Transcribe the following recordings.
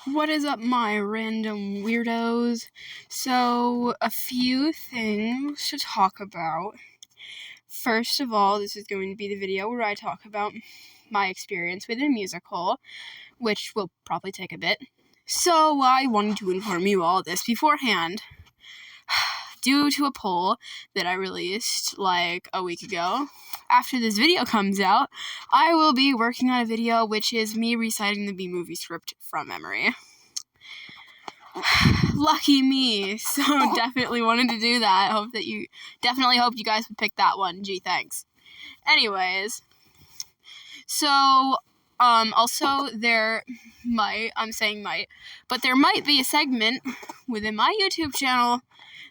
What is up, my random weirdos? So, a few things to talk about. First of all, this is going to be the video where I talk about my experience with a musical, which will probably take a bit. So, I wanted to inform you all this beforehand. Due to a poll that I released like a week ago, after this video comes out, I will be working on a video which is me reciting the B-movie script from memory. Lucky me. So definitely wanted to do that. Hoped you guys would pick that one. Gee, thanks. Anyways, so also there might be a segment within my YouTube channel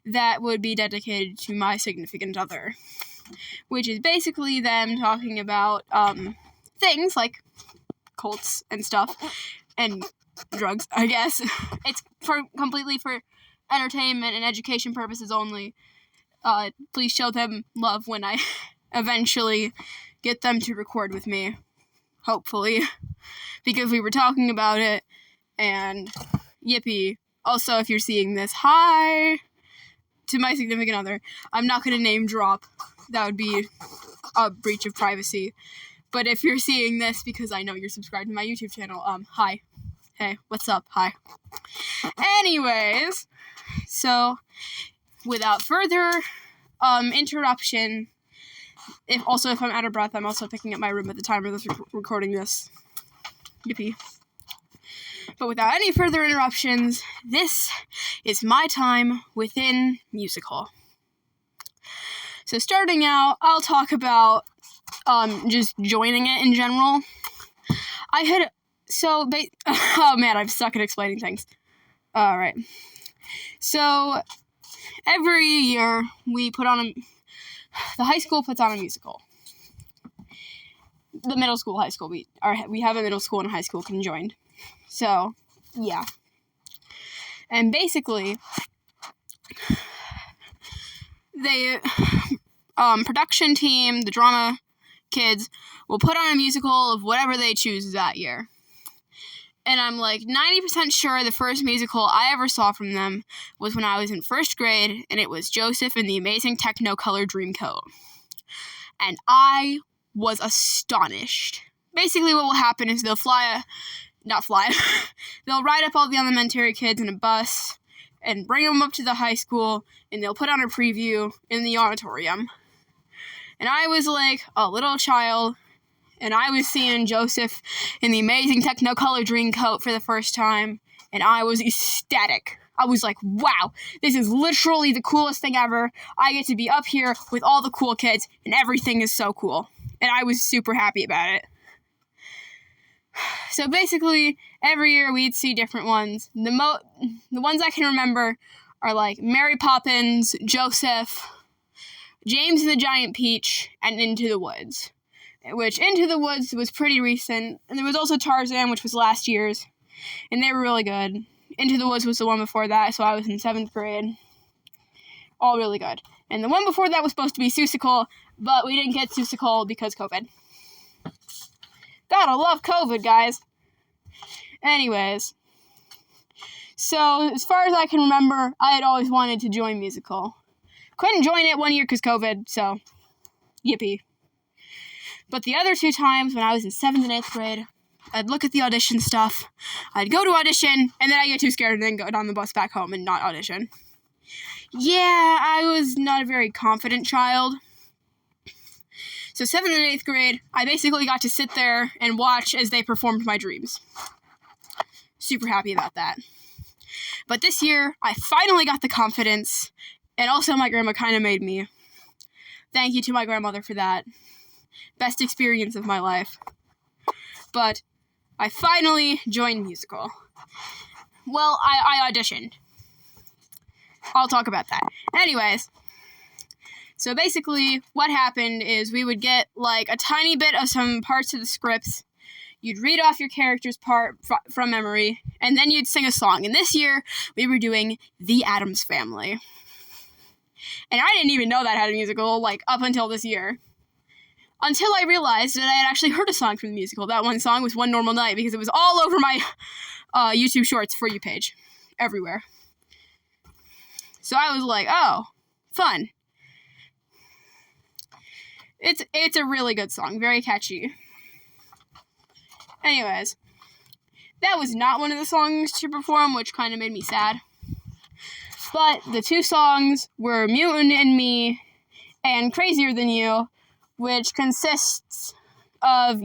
that would be dedicated to my significant other, which is basically them talking about things like cults and stuff and drugs, I guess. It's completely for entertainment and education purposes only. Please show them love when I eventually get them to record with me, hopefully, because we were talking about it, and yippee. Also, if you're seeing this, hi to my significant other. I'm not going to name drop. That would be a breach of privacy. But if you're seeing this, because I know you're subscribed to my YouTube channel, hi. Hey, what's up? Hi. Anyways, so without further interruption, if I'm out of breath, I'm also picking up my room at the time of this recording this. Yippee. But without any further interruptions, this is my time within musical. So starting out, I'll talk about just joining it in general. Oh man, I'm stuck at explaining things. Alright. So, every year, the high school puts on a musical. The middle school, high school, we have a middle school and a high school conjoined. So, yeah. And basically, the production team, the drama kids, will put on a musical of whatever they choose that year. And I'm like 90% sure the first musical I ever saw from them was when I was in first grade, and it was Joseph and the Amazing Technicolor Dreamcoat. And I was astonished. Basically what will happen is they'll they'll ride up all the elementary kids in a bus and bring them up to the high school, and they'll put on a preview in the auditorium. And I was like a little child, and I was seeing Joseph in the Amazing Technicolor Dreamcoat for the first time, and I was ecstatic. I was like, wow, this is literally the coolest thing ever. I get to be up here with all the cool kids, and everything is so cool. And I was super happy about it. So basically, every year we'd see different ones. The ones I can remember are like Mary Poppins, Joseph, James and the Giant Peach, and Into the Woods. Which, Into the Woods was pretty recent. And there was also Tarzan, which was last year's. And they were really good. Into the Woods was the one before that, so I was in 7th grade. All really good. And the one before that was supposed to be Seussical, but we didn't get Seussical because COVID. Gotta love COVID, guys. Anyways. So, as far as I can remember, I had always wanted to join musical. Couldn't join it one year because COVID, so yippee. But the other 2 times, when I was in 7th and 8th grade, I'd look at the audition stuff, I'd go to audition, and then I'd get too scared and then go on the bus back home and not audition. Yeah, I was not a very confident child. So 7th and 8th grade, I basically got to sit there and watch as they performed my dreams. Super happy about that. But this year, I finally got the confidence, and also my grandma kind of made me. Thank you to my grandmother for that. Best experience of my life. But I finally joined musical. Well, I auditioned. I'll talk about that. Anyways, so basically what happened is we would get like a tiny bit of some parts of the scripts. You'd read off your character's part from memory, and then you'd sing a song. And this year, we were doing The Addams Family. And I didn't even know that had a musical, like, up until this year. until I realized that I had actually heard a song from the musical. That one song was One Normal Night, because it was all over my YouTube Shorts For You page, everywhere. So I was like, oh, fun. It's a really good song, very catchy. Anyways, that was not one of the songs to perform, which kind of made me sad. But the two songs were Mutant in Me and Crazier Than You, which consists of,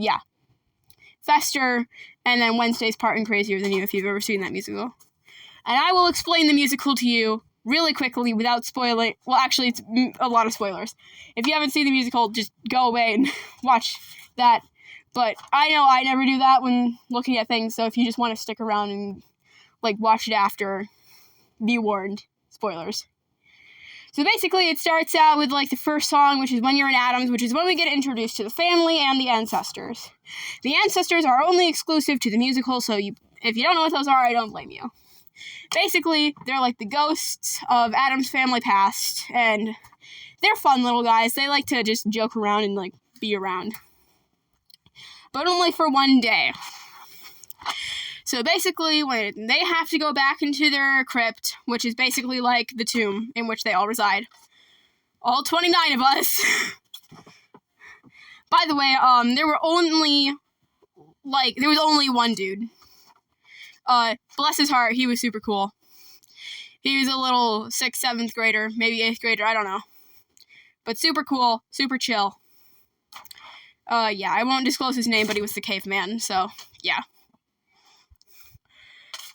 Fester, and then Wednesday's part in Crazier Than You, if you've ever seen that musical. And I will explain the musical to you really quickly without spoiling. Well, actually, it's a lot of spoilers. If you haven't seen the musical, just go away and watch that. But I know I never do that when looking at things, so if you just want to stick around and, watch it after, be warned. Spoilers. So basically, it starts out with, the first song, which is When You're in Adams, which is when we get introduced to the family and the ancestors. The ancestors are only exclusive to the musical, so if you don't know what those are, I don't blame you. Basically, they're the ghosts of Adam's family past, and they're fun little guys. They like to just joke around and, be around. But only for one day. So basically, when they have to go back into their crypt, which is basically the tomb in which they all reside. All 29 of us. By the way, there was only one dude. Bless his heart, he was super cool. He was a little 6th, 7th grader, maybe 8th grader, I don't know. But super cool, super chill. I won't disclose his name, but he was the caveman, so, yeah.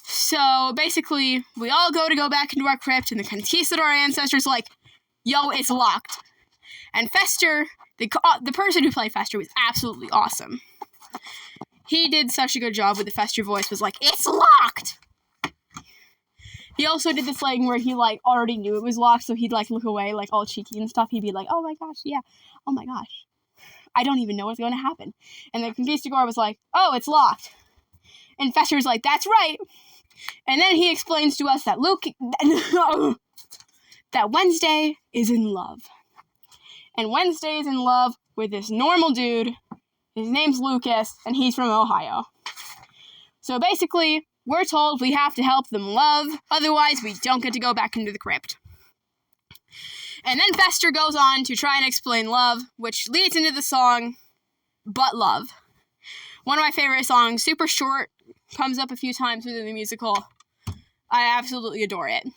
So, basically, we all go back into our crypt, and the Conquistador ancestor's yo, it's locked. And Fester, the person who played Fester was absolutely awesome. He did such a good job with the Fester voice, was it's locked! He also did this thing where he, already knew it was locked, so he'd, look away, all cheeky and stuff. He'd be oh my gosh, yeah, oh my gosh. I don't even know what's going to happen. And the Conquistador was oh, it's locked. And Fester's that's right. And then he explains to us that that Wednesday is in love. And Wednesday is in love with this normal dude. His name's Lucas, and he's from Ohio. So basically, we're told we have to help them love, otherwise we don't get to go back into the crypt. And then Fester goes on to try and explain love, which leads into the song, But Love. One of my favorite songs, super short, comes up a few times within the musical. I absolutely adore it.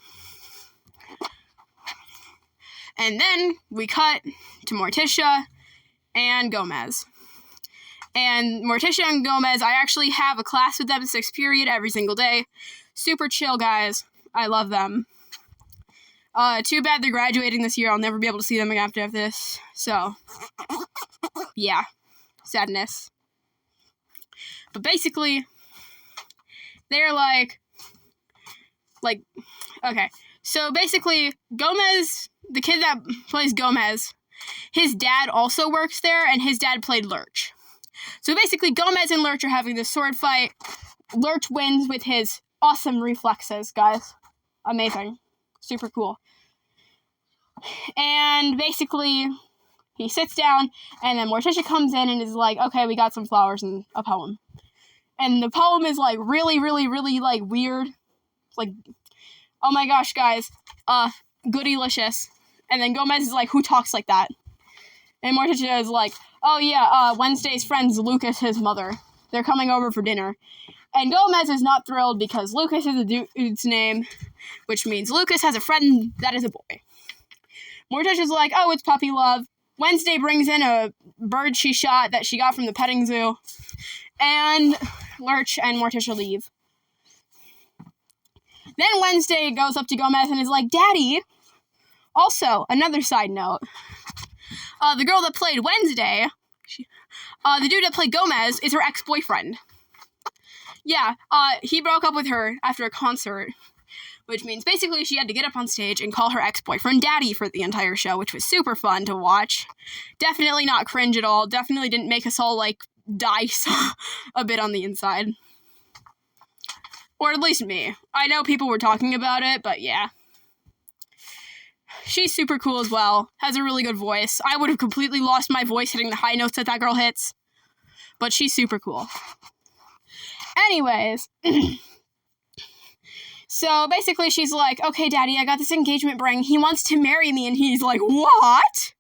And then we cut to Morticia and Gomez. And Morticia and Gomez, I actually have a class with them in 6th period every single day. Super chill guys. I love them. Too bad they're graduating this year. I'll never be able to see them again after this. So, yeah. Sadness. But basically, they're okay. So basically, Gomez, the kid that plays Gomez, his dad also works there, and his dad played Lurch. So basically, Gomez and Lurch are having this sword fight. Lurch wins with his awesome reflexes, guys. Amazing. Super cool. And basically, he sits down, and then Morticia comes in and is okay, we got some flowers and a poem. And the poem is, really, really, really, weird. Oh my gosh, guys. Goodylicious. And then Gomez is who talks like that? And Morticia is oh yeah, Wednesday's friend's Lucas, his mother. They're coming over for dinner. And Gomez is not thrilled because Lucas is a dude's name, which means Lucas has a friend that is a boy. Morticia's oh, it's puppy love. Wednesday brings in a bird she shot that she got from the petting zoo. And Lurch and Morticia leave. Then Wednesday goes up to Gomez and is Daddy. Also, another side note. The girl that played Wednesday, the dude that played Gomez is her ex-boyfriend. Yeah, he broke up with her after a concert, which means basically she had to get up on stage and call her ex-boyfriend Daddy for the entire show, which was super fun to watch. Definitely not cringe at all. Definitely didn't make us all, die a bit on the inside. Or at least me. I know people were talking about it, but yeah. she's super cool as well. Has a really good voice. I would have completely lost my voice hitting the high notes that girl hits. But she's super cool. Anyways. So basically she's like, okay, Daddy, I got this engagement ring. He wants to marry me. And he's like, what?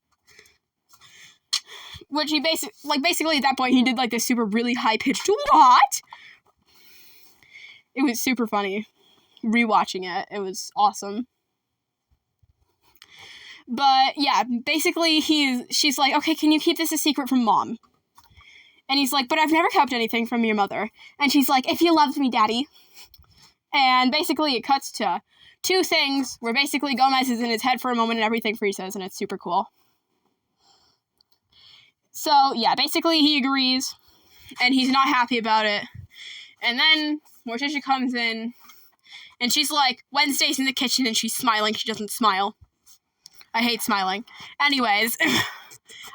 Which he basically at that point, he did like this super really high-pitched, what? It was super funny. Rewatching it. It was awesome. But yeah, basically she's like, okay, can you keep this a secret from Mom? And he's like, but I've never kept anything from your mother. And she's like, if you loved me, Daddy. And basically it cuts to two things where basically Gomez is in his head for a moment and everything freezes, and it's super cool. So yeah, basically he agrees and he's not happy about it. And then Morticia comes in and she's like, Wednesday's in the kitchen and she's smiling. She doesn't smile. I hate smiling. Anyways,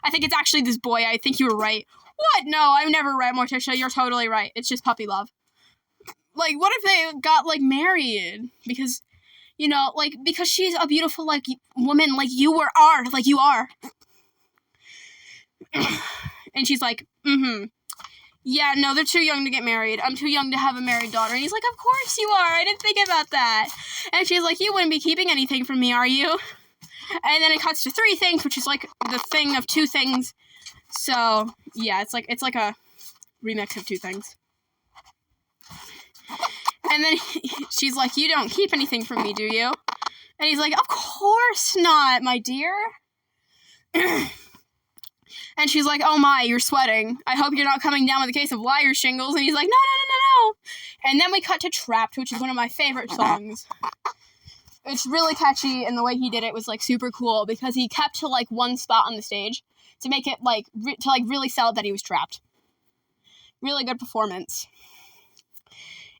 I think it's actually this boy. I think you were right. What? No, I'm never right, Morticia. You're totally right. It's just puppy love. Like, what if they got, like, married? Because, you know, like, because she's a beautiful, like, woman like you are. Like, you are. And she's like, yeah, no, they're too young to get married. I'm too young to have a married daughter. And he's like, of course you are. I didn't think about that. And she's like, you wouldn't be keeping anything from me, are you? And then it cuts to three things, which is like the thing of two things. So, yeah, it's like a remix of two things. And then she's like, you don't keep anything from me, do you? And he's like, of course not, my dear. And she's like, oh my, you're sweating. I hope you're not coming down with a case of liar shingles. And he's like, no. And then we cut to Trapped, which is one of my favorite songs. It's really catchy, and the way he did it was, like, super cool, because he kept to, like, one spot on the stage to make it, like, really sell that he was trapped. Really good performance.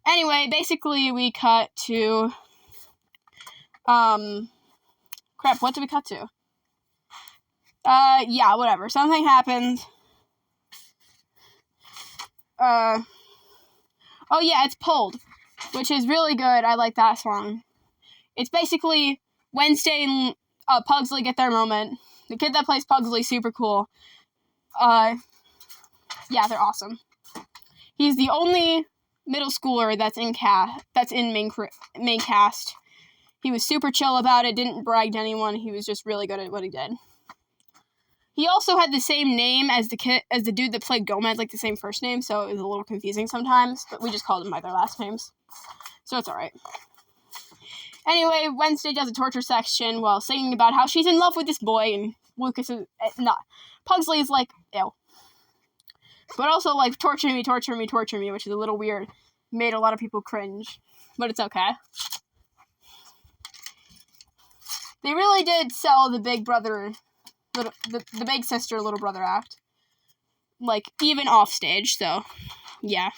Anyway, basically, we cut to, crap, what did we cut to? Yeah, whatever. Something happens. Oh yeah, it's Pulled, which is really good. I like that song. It's basically Wednesday and Pugsley get their moment. The kid that plays Pugsley, super cool. Yeah, they're awesome. He's the only middle schooler that's in main cast. He was super chill about it, didn't brag to anyone. He was just really good at what he did. He also had the same name as the dude that played Gomez, like the same first name, so it was a little confusing sometimes, but we just called them by their last names. So it's alright. Anyway, Wednesday does a torture section while singing about how she's in love with this boy, and Lucas is Pugsley is like, ew. But also, like, torture me, which is a little weird. Made a lot of people cringe, but it's okay. They really did sell the big brother, the big sister, little brother act. Like, even off stage, so, yeah.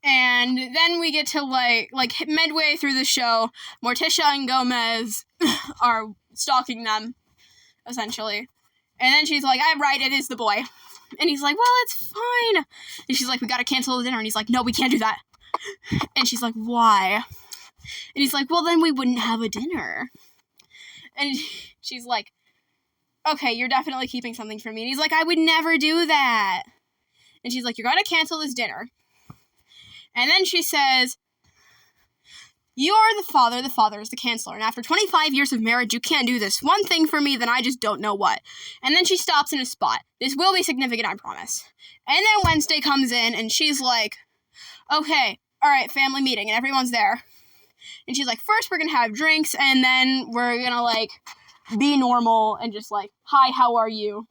And then we get to, like midway through the show, Morticia and Gomez are stalking them, essentially. And then she's like, I'm right, it is the boy. And he's like, well, it's fine. And she's like, we gotta cancel the dinner. And he's like, no, we can't do that. And she's like, why? And he's like, well, then we wouldn't have a dinner. And she's like, okay, you're definitely keeping something from me. And he's like, I would never do that. And she's like, you're gonna cancel this dinner. And then she says, you are the father is the canceller, and after 25 years of marriage, you can't do this one thing for me, then I just don't know what. And then she stops in a spot. This will be significant, I promise. And then Wednesday comes in, and she's like, okay, alright, family meeting, and everyone's there. And she's like, first we're gonna have drinks, and then we're gonna, like, be normal, and just like, hi, how are you?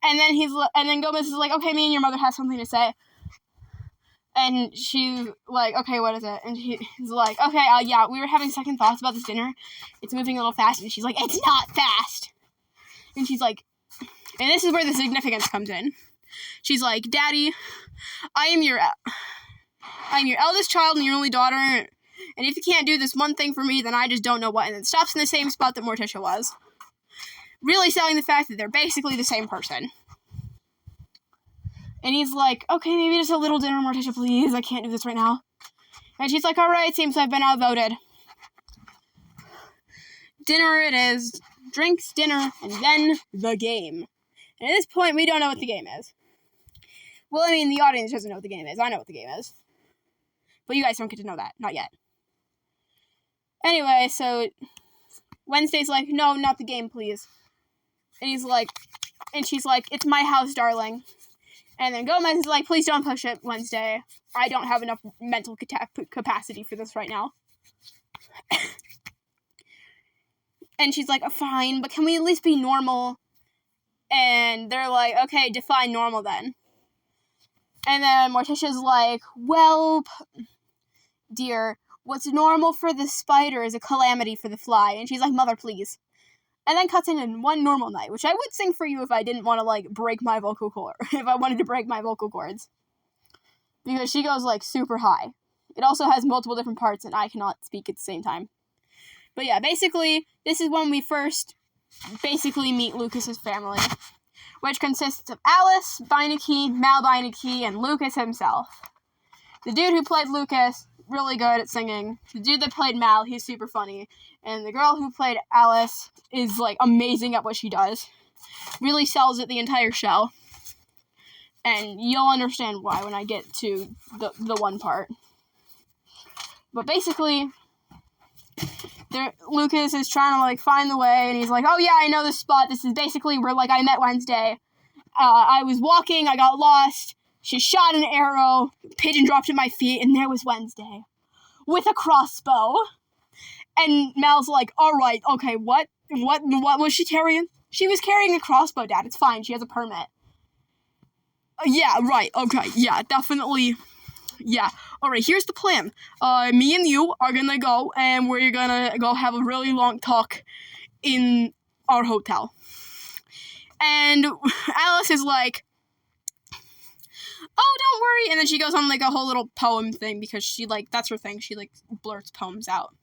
And then Gomez is like, okay, me and your mother have something to say. And she's like, okay, what is it? And he's like, okay, yeah, we were having second thoughts about this dinner. It's moving a little fast. And she's like, it's not fast. And she's like, and this is where the significance comes in. She's like, Daddy, I am your eldest child and your only daughter. And if you can't do this one thing for me, then I just don't know what. And it stops in the same spot that Morticia was. Really selling the fact that they're basically the same person. And he's like, okay, maybe just a little dinner, Morticia, please. I can't do this right now. And she's like, all right, seems I've been outvoted. dinner it is. Drinks, dinner, and then the game. And at this point, we don't know what the game is. Well, I mean, the audience doesn't know what the game is. I know what the game is. But you guys don't get to know that. Not yet. Anyway, so Wednesday's like, no, not the game, please. And she's like, it's my house, darling. And then Gomez is like, please don't push it, Wednesday. I don't have enough mental capacity for this right now. And she's like, fine, but can we at least be normal? And they're like, okay, define normal then. And then Morticia's like, well, dear, what's normal for the spider is a calamity for the fly. And she's like, mother, please. And then cuts in one normal night, which I would sing for you if I didn't want to, break my vocal cord. If I wanted to break my vocal cords. Because she goes, super high. It also has multiple different parts, and I cannot speak at the same time. But yeah, basically, this is when we first meet Lucas's family, which consists of Alice, Beinecke, Mal Beinecke, and Lucas himself. The dude who played Lucas, really good at singing. The dude that played Mal, he's super funny. And the girl who played Alice is, amazing at what she does. Really sells it the entire show. And you'll understand why when I get to the one part. But basically, Lucas is trying to, find the way, and he's like, oh yeah, I know this spot. This is basically where, I met Wednesday. I was walking, I got lost. She shot an arrow, pigeon dropped at my feet, and there was Wednesday. With a crossbow. And Mal's like, alright, okay, what was she carrying? She was carrying a crossbow, Dad. It's fine, she has a permit. Yeah, right, okay, yeah, definitely. Yeah, alright, here's the plan. Me and you are gonna go, and we're gonna go have a really long talk in our hotel. And Alice is like, oh, don't worry. And then she goes on, a whole little poem thing, because she, that's her thing. She, blurts poems out.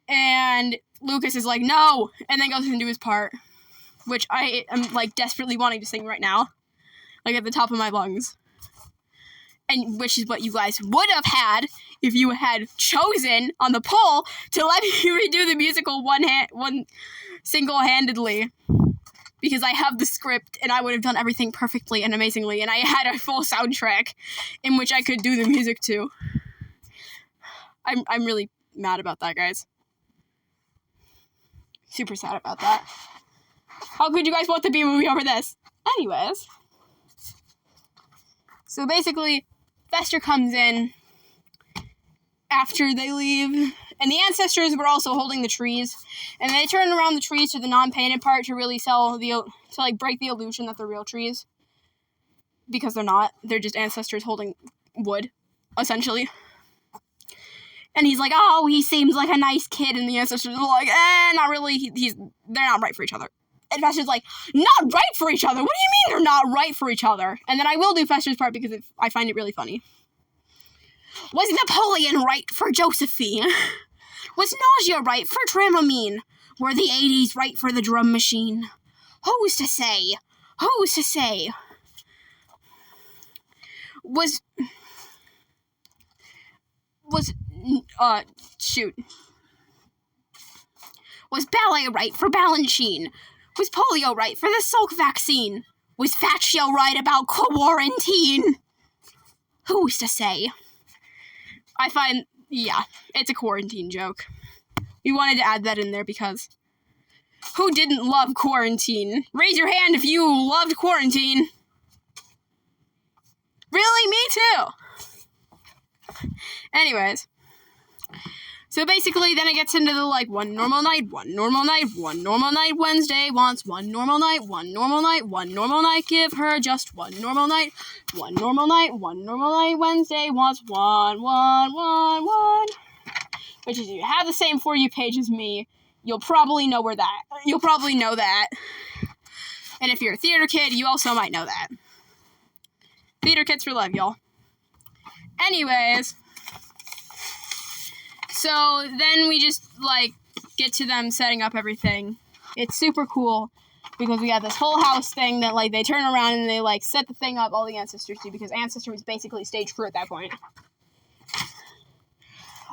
And Lucas is like, no, and then goes into his part, which I am, desperately wanting to sing right now. At the top of my lungs. And which is what you guys would have had if you had chosen on the poll to let me redo the musical one single-handedly. Because I have the script, and I would have done everything perfectly and amazingly, and I had a full soundtrack in which I could do the music to. I'm really mad about that, guys. Super sad about that. How could you guys want the B-movie over this? Anyways. So basically, Fester comes in after they leave, and the ancestors were also holding the trees, and they turn around the trees to the non-painted part to really break the illusion that they're real trees. Because they're not. They're just ancestors holding wood, essentially. And he's like, oh, he seems like a nice kid, and the ancestors are like, not really, they're not right for each other. And Fester's like, not right for each other? What do you mean they're not right for each other? And then I will do Fester's part because I find it really funny. Was Napoleon right for Josephine? Was nausea right for Dramamine? Were the 80s right for the drum machine? Who's to say? Who's to say? Was ballet right for Balanchine? Was polio right for the Salk vaccine? Was Faccio right about quarantine? Who's to say? It's a quarantine joke. We wanted to add that in there because who didn't love quarantine? Raise your hand if you loved quarantine. Really? Me too. Anyways. So basically, then it gets into the, one normal night, Wednesday wants one normal night, give her just one normal night, Wednesday wants one. Which is, if you have the same For You page as me, you'll probably know that. And if you're a theater kid, you also might know that. Theater kids for life, y'all. Anyways... So then we just, get to them setting up everything. It's super cool because we got this whole house thing that, they turn around and they, set the thing up, all the ancestors do, because Ancestor was basically stage crew at that point.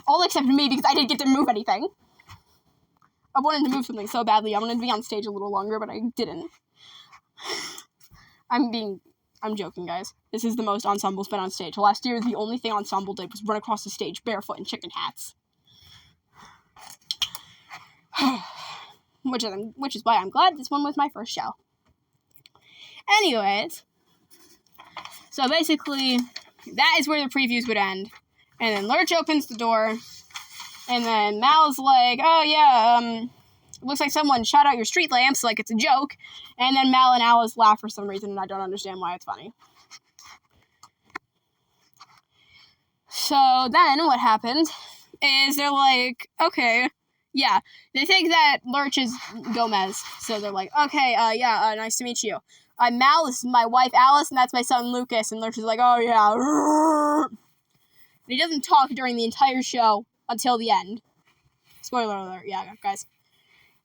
All except me because I didn't get to move anything. I wanted to move something so badly. I wanted to be on stage a little longer, but I didn't. I'm joking, guys. This is the most Ensemble's been on stage. Last year, the only thing Ensemble did was run across the stage barefoot in chicken hats. Which is why I'm glad this one was my first show. Anyways, so basically, that is where the previews would end. And then Lurch opens the door, and then Mal's like, oh yeah, looks like someone shot out your street lamps like it's a joke. And then Mal and Alice laugh for some reason, and I don't understand why it's funny. So then what happens is they're like, okay, yeah. They think that Lurch is Gomez. So they're like, okay, nice to meet you. Mal, this is my wife Alice, and that's my son Lucas. And Lurch is like, oh yeah. And he doesn't talk during the entire show until the end. Spoiler alert, yeah, guys.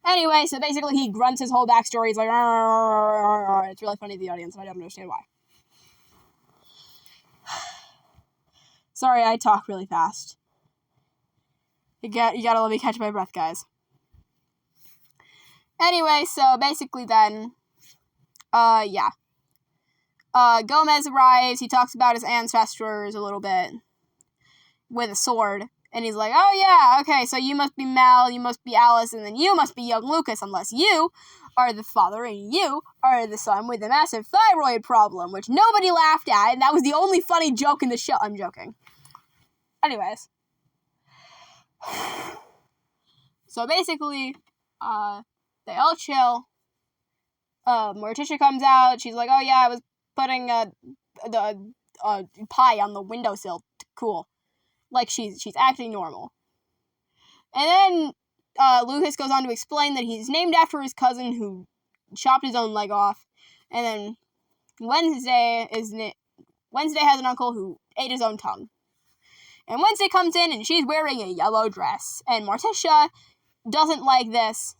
Anyway, so basically he grunts his whole backstory. He's like, it's really funny to the audience, and I don't understand why. Sorry, I talk really fast. You gotta let me catch my breath, guys. Anyway, so basically then, Gomez arrives. He talks about his ancestors a little bit with a sword. And he's like, oh yeah, okay, so you must be Mal, you must be Alice, and then you must be young Lucas, unless you are the father and you are the son with a massive thyroid problem, which nobody laughed at, and that was the only funny joke in the show. I'm joking. Anyways. So basically, they all chill. Morticia comes out. She's like, oh yeah, I was putting the pie on the windowsill. Cool. Like she's acting normal. And then Lucas goes on to explain that he's named after his cousin who chopped his own leg off. And then Wednesday has an uncle who ate his own tongue. And Wednesday comes in and she's wearing a yellow dress. And Morticia doesn't like this.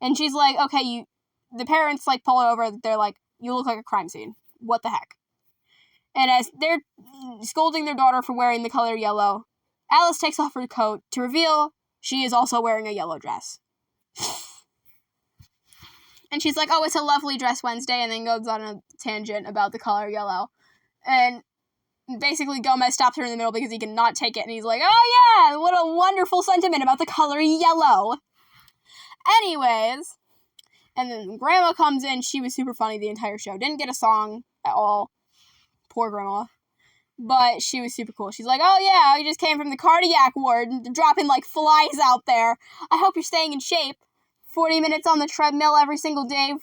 And she's like, okay, the parents like pull her over. They're like, you look like a crime scene. What the heck? And as they're scolding their daughter for wearing the color yellow, Alice takes off her coat to reveal she is also wearing a yellow dress. And she's like, oh, it's a lovely dress, Wednesday, and then goes on a tangent about the color yellow. And basically Gomez stops her in the middle because he cannot take it, and he's like, oh yeah, what a wonderful sentiment about the color yellow. Anyways, and then Grandma comes in. She was super funny the entire show. Didn't get a song at all. Poor Grandma. But she was super cool. She's like, oh yeah, I just came from the cardiac ward, dropping like flies out there. I hope you're staying in shape. 40 minutes on the treadmill every single day,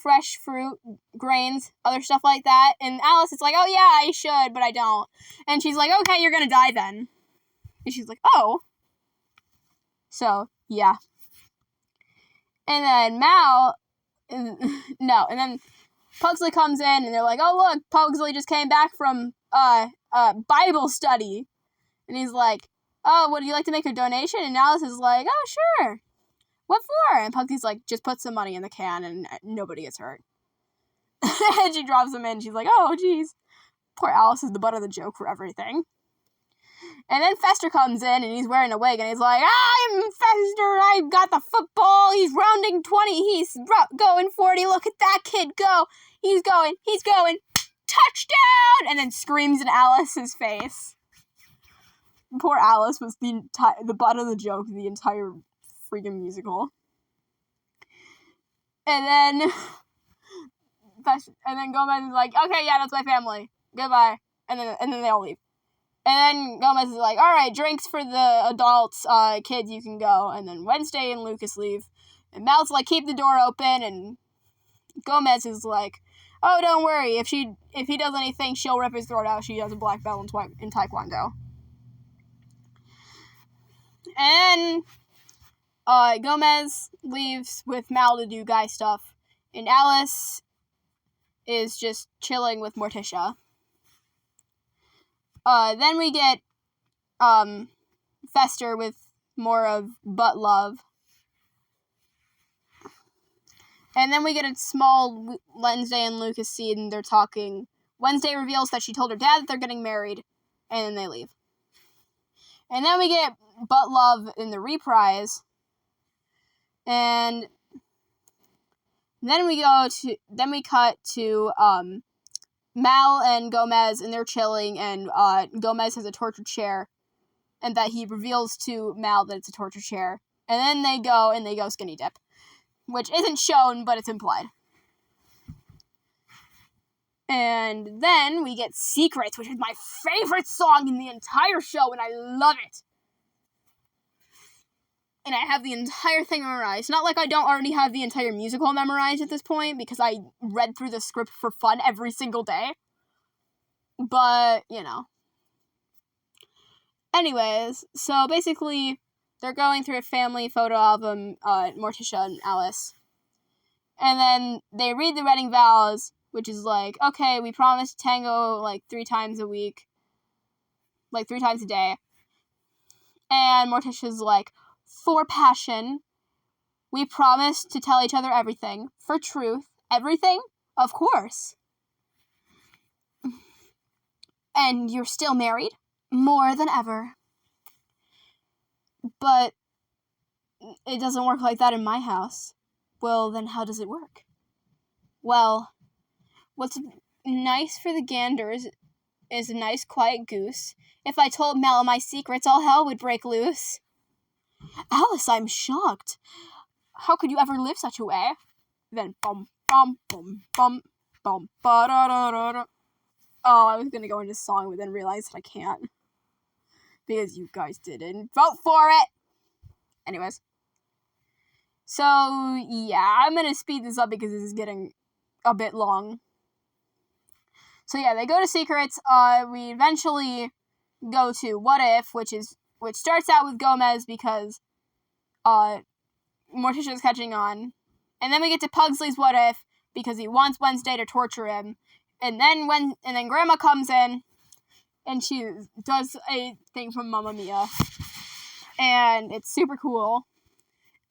fresh fruit, grains, other stuff like that. And Alice is like, oh yeah, I should, but I don't. And she's like, okay, you're gonna die then. And she's like, oh. So, yeah. And then and then Pugsley comes in, and they're like, oh, look, Pugsley just came back from Bible study. And he's like, oh, would you like to make a donation? And Alice is like, oh, sure. What for? And Pugsley's like, just put some money in the can, and nobody gets hurt. And she drops them in. She's like, oh, geez. Poor Alice is the butt of the joke for everything. And then Fester comes in, and he's wearing a wig, and he's like, I'm Fester, I got the football, he's rounding 20, he's going 40, look at that kid go, he's going, touchdown, and then screams in Alice's face. Poor Alice was the butt of the joke the entire freaking musical. And then Gomez is like, okay, yeah, that's my family, goodbye, and then they all leave. And then Gomez is like, all right, drinks for the adults, kids, you can go. And then Wednesday and Lucas leave. And Mal's like, keep the door open. And Gomez is like, oh, don't worry. If he does anything, she'll rip his throat out. She has a black belt in Taekwondo. And Gomez leaves with Mal to do guy stuff. And Alice is just chilling with Morticia. Then we get, Fester with more of butt love. And then we get a small Wednesday and Lucas scene. They're talking. Wednesday reveals that she told her dad that they're getting married, and then they leave. And then we get butt love in the reprise. And then we cut to Mal and Gomez, and they're chilling, and Gomez has a torture chair, and that he reveals to Mal that it's a torture chair. And then they go skinny dip, which isn't shown, but it's implied. And then we get Secrets, which is my favorite song in the entire show, and I love it. And I have the entire thing memorized. Not like I don't already have the entire musical memorized at this point, because I read through the script for fun every single day. But, Anyways, so basically, they're going through a family photo album, Morticia and Alice. And then they read the wedding vows, which is like, okay, we promise to tango, 3 times a week. 3 times a day. And Morticia's like, for passion, we promise to tell each other everything. For truth, everything? Of course. And you're still married? More than ever. But it doesn't work like that in my house. Well, then how does it work? Well, what's nice for the ganders is a nice quiet goose. If I told Mal my secrets, all hell would break loose. Alice, I'm shocked. How could you ever live such a way? Then bum bum bum bum bum ba da da da da. Oh, I was gonna go into song, but then realized that I can't. Because you guys didn't vote for it! Anyways. So, yeah, I'm gonna speed this up because this is getting a bit long. So yeah, they go to Secrets. We eventually go to What If, which starts out with Gomez because Morticia's catching on. And then we get to Pugsley's What If because he wants Wednesday to torture him. And then Grandma comes in and she does a thing from Mamma Mia. And it's super cool.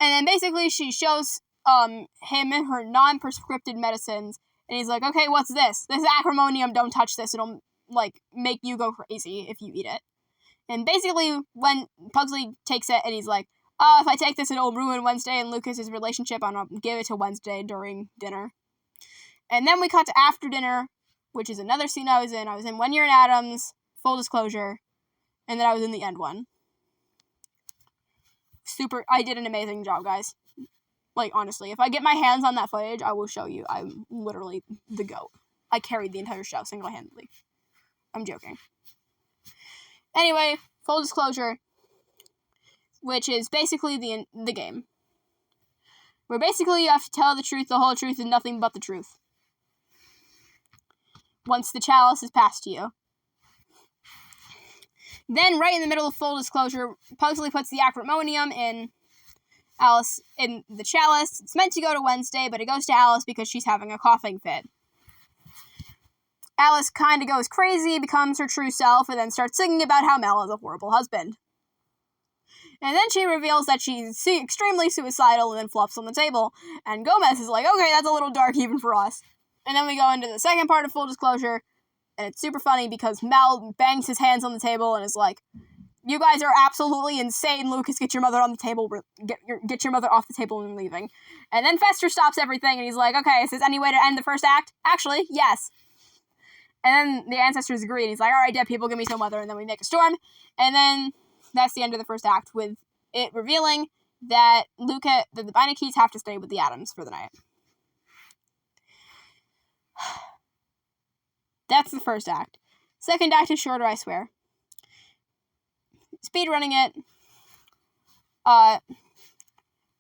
And then basically she shows him her non-prescripted medicines. And he's like, okay, what's this? This is acrimonium, don't touch this. It'll, make you go crazy if you eat it. And basically, when Pugsley takes it, and he's like, oh, if I take this, it'll ruin Wednesday and Lucas's relationship, and I'll give it to Wednesday during dinner. And then we cut to after dinner, which is another scene I was in. I was in 1 Year in Adams, full disclosure, and then I was in the end one. I did an amazing job, guys. Honestly, if I get my hands on that footage, I will show you. I'm literally the GOAT. I carried the entire show single-handedly. I'm joking. Anyway, full disclosure, which is basically the game. Where basically you have to tell the truth, the whole truth, and nothing but the truth. Once the chalice is passed to you. Then, right in the middle of full disclosure, Pugsley puts the acrimonium in Alice in the chalice. It's meant to go to Wednesday, but it goes to Alice because she's having a coughing fit. Alice kind of goes crazy, becomes her true self, and then starts singing about how Mel is a horrible husband. And then she reveals that she's extremely suicidal and then flops on the table. And Gomez is like, okay, that's a little dark even for us. And then we go into the second part of full disclosure, and it's super funny because Mel bangs his hands on the table and is like, you guys are absolutely insane, Lucas, get your mother on the table, get your mother off the table and leaving. And then Fester stops everything and he's like, okay, is there any way to end the first act? Actually, yes. And then the ancestors agree, and he's like, alright, dead people, give me some weather, and then we make a storm. And then that's the end of the first act, with it revealing that the Beineckeys have to stay with the Adams for the night. That's the first act. Second act is shorter, I swear. Speedrunning it.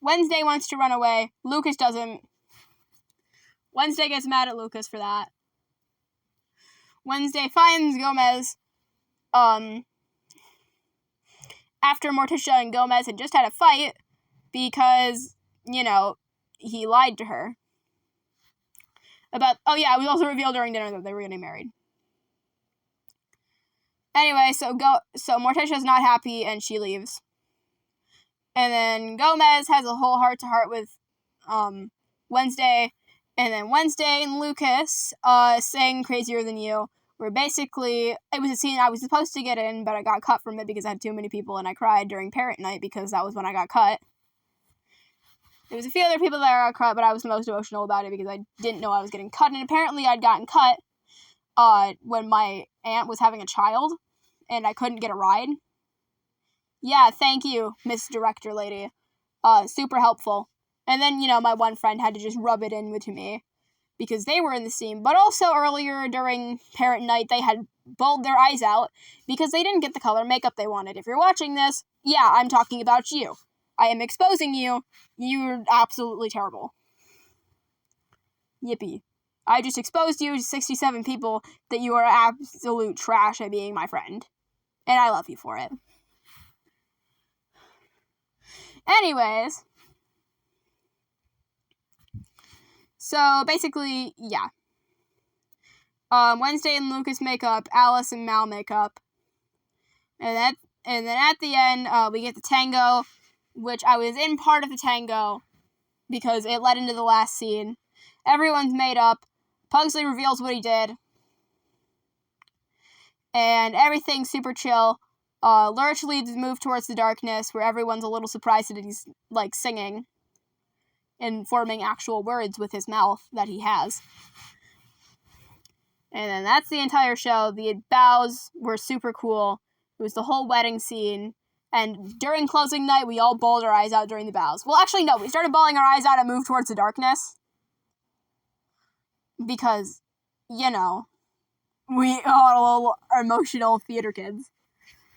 Wednesday wants to run away. Lucas doesn't. Wednesday gets mad at Lucas for that. Wednesday finds Gomez, after Morticia and Gomez had just had a fight because, he lied to her. It was also revealed during dinner that they were getting married. Anyway, so Morticia's not happy and she leaves. And then Gomez has a whole heart-to-heart with, Wednesday. And then Wednesday and Lucas, sang Crazier Than You, where basically, it was a scene I was supposed to get in, but I got cut from it because I had too many people, and I cried during parent night because that was when I got cut. There was a few other people that got cut, but I was the most emotional about it because I didn't know I was getting cut, and apparently I'd gotten cut when my aunt was having a child, and I couldn't get a ride. Yeah, thank you, Miss Director Lady. Super helpful. And then, my one friend had to just rub it in with me because they were in the scene. But also earlier during parent night, they had bawled their eyes out because they didn't get the color makeup they wanted. If you're watching this, yeah, I'm talking about you. I am exposing you. You're absolutely terrible. Yippee. I just exposed you to 67 people that you are absolute trash at being my friend. And I love you for it. Anyways. So, basically, yeah. Wednesday and Lucas makeup, Alice and Mal makeup. And then at the end, we get the tango, which I was in part of the tango because it led into the last scene. Everyone's made up. Pugsley reveals what he did. And everything's super chill. Lurch leads Move Towards the Darkness, where everyone's a little surprised that he's, singing and forming actual words with his mouth that he has. And then that's the entire show. The bows were super cool. It was the whole wedding scene. And during closing night, we all bawled our eyes out during the bows. Well, actually, no. We started bawling our eyes out and Move Towards the Darkness. Because, we are a little emotional theater kids.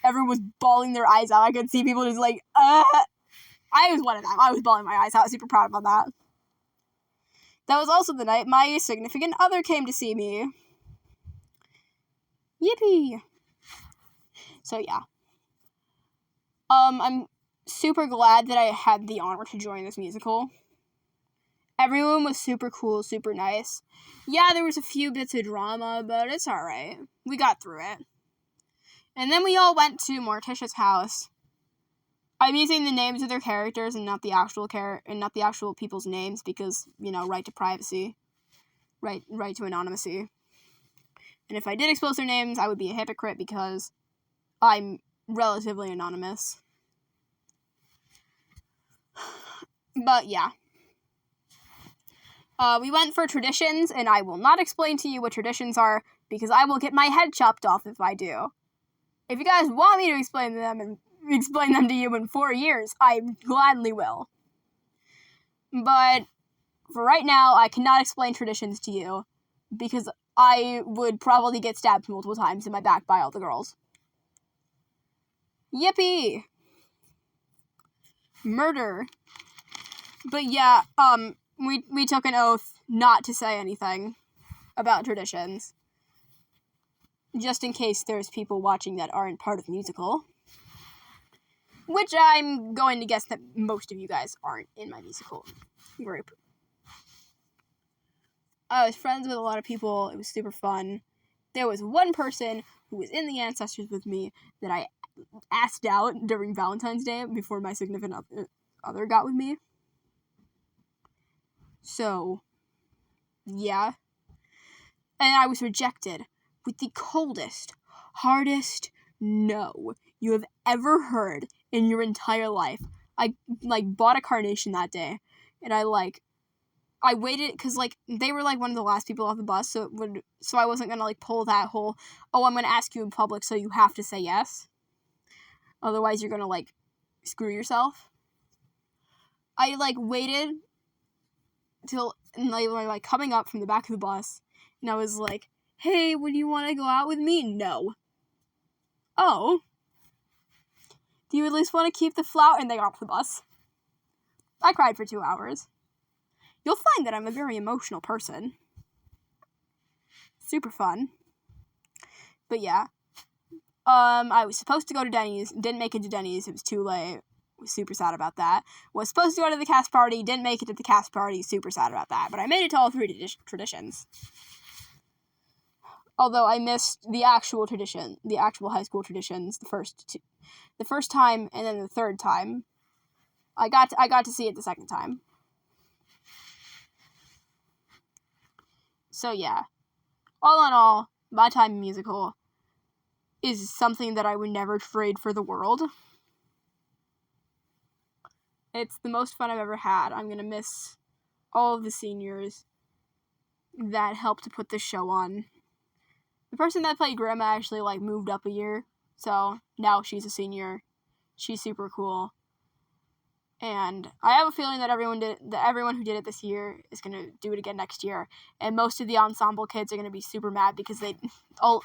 Everyone was bawling their eyes out. I could see people just I was one of them. I was bawling my eyes out. Super proud about that. That was also the night my significant other came to see me. Yippee! So, yeah. I'm super glad that I had the honor to join this musical. Everyone was super cool, super nice. Yeah, there was a few bits of drama, but it's alright. We got through it. And then we all went to Morticia's house. I'm using the names of their characters and not the actual people's names because, right to privacy. Right to anonymity. And if I did expose their names, I would be a hypocrite because I'm relatively anonymous. But yeah. We went for traditions, and I will not explain to you what traditions are because I will get my head chopped off if I do. If you guys want me to explain them to you in 4 years, I gladly will. But for right now, I cannot explain traditions to you because I would probably get stabbed multiple times in my back by all the girls. Yippee! Murder. But yeah, we took an oath not to say anything about traditions. Just in case there's people watching that aren't part of the musical. Which I'm going to guess that most of you guys aren't in my musical group. I was friends with a lot of people. It was super fun. There was one person who was in the Ancestors with me that I asked out during Valentine's Day before my significant other got with me. So, yeah. And I was rejected with the coldest, hardest no you have ever heard in your entire life. I, bought a carnation that day. And I waited, because, they were, one of the last people off the bus, so I wasn't gonna, pull that whole, I'm gonna ask you in public, so you have to say yes. Otherwise, you're gonna, screw yourself. I, waited till, and they were, coming up from the back of the bus, and I was like, hey, would you want to go out with me? No. Oh. Do you at least want to keep the flower? And they got off the bus. I cried for 2 hours. You'll find that I'm a very emotional person. Super fun. But yeah. I was supposed to go to Denny's. Didn't make it to Denny's. It was too late. Was super sad about that. Was supposed to go to the cast party. Didn't make it to the cast party. Super sad about that. But I made it to all 3 traditions. Although I missed the actual tradition, the actual high school traditions, the first time and then the third time. I got to see it the second time. So yeah, all in all, my time musical is something that I would never trade for the world. It's the most fun I've ever had. I'm going to miss all of the seniors that helped to put this show on. The person that played Grandma actually, moved up a year. So now she's a senior. She's super cool. And I have a feeling that everyone who did it this year is going to do it again next year. And most of the ensemble kids are going to be super mad because all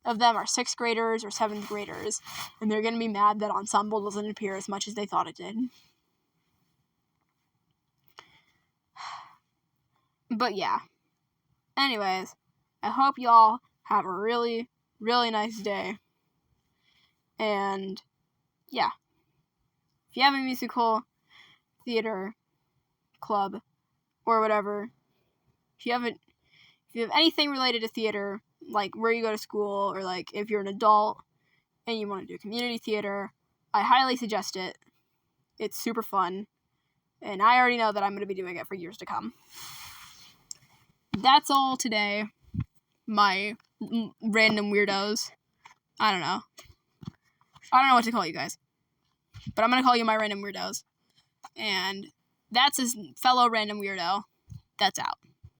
of them are 6th graders or 7th graders. And they're going to be mad that ensemble doesn't appear as much as they thought it did. But yeah. Anyways, I hope y'all have a really, really nice day. And yeah. If you have a musical, theater, club, or whatever, if you have anything related to theater, like where you go to school, or if you're an adult and you want to do community theater, I highly suggest it. It's super fun, and I already know that I'm going to be doing it for years to come. That's all today. My random weirdos. I don't know what to call you guys, but I'm going to call you my random weirdos. And that's a fellow random weirdo. That's out.